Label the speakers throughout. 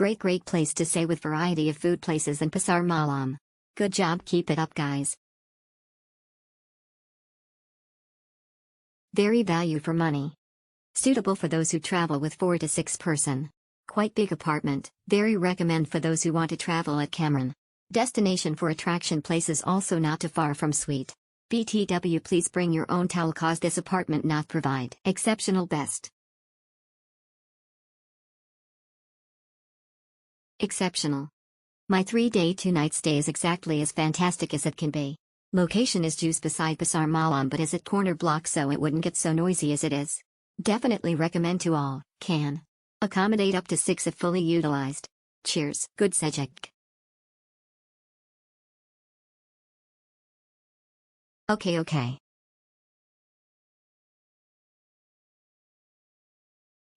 Speaker 1: Great place to stay with variety of food places in Pasar Malam. Good job, keep it up guys. Very value for money. Suitable for those who travel with 4 to 6 person. Quite big apartment, very recommend for those who want to travel at Cameron. Destination for attraction places also not too far from suite. BTW please bring your own towel cause this apartment not provide. Exceptional best. Exceptional. My 3-day 2-night stay is exactly as fantastic as it can be. Location is just beside Pasar Malam but is at corner block so it wouldn't get so noisy as it is. Definitely recommend to all, can accommodate up to 6 if fully utilized. Cheers. Good sejek. Okay.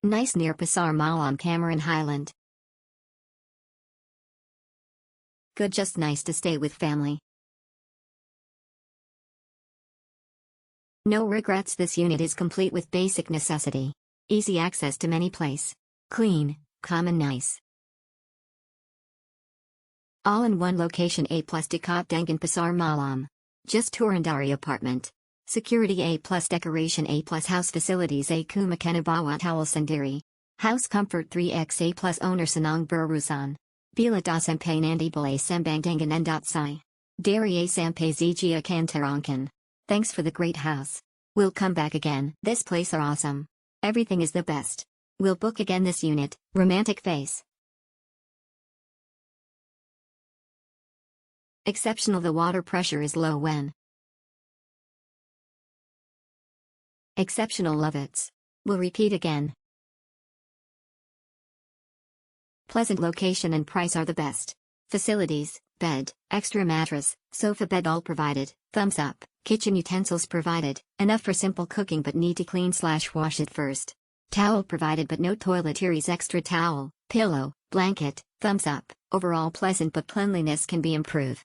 Speaker 1: Nice near Pasar Malam Cameron Highland. Good just nice to stay with family. No regrets this unit is complete with basic necessity. Easy access to many place. Clean, calm and nice. All in one location A+ Dekat Dengan Pasar Malam. Just Turandari apartment. Security A+, decoration A+, house facilities A Kumakena Bawa Towel Sendiri. House comfort 3x A+ owner Sanang Berusan. Bila da sampai nandi boleh sembang dengan endatsai. Dari A sampai zgia kantarankan. Thanks for the great house. We'll come back again. This place are awesome. Everything is the best. We'll book again this unit. Romantic face. Exceptional. The water pressure is low when. Exceptional. Love it. Will repeat again. Pleasant location and price are the best. Facilities, bed, extra mattress, sofa bed all provided, thumbs up, kitchen utensils provided, enough for simple cooking but need to clean/wash it first. Towel provided but no toiletries, extra towel, pillow, blanket, thumbs up, overall pleasant but cleanliness can be improved.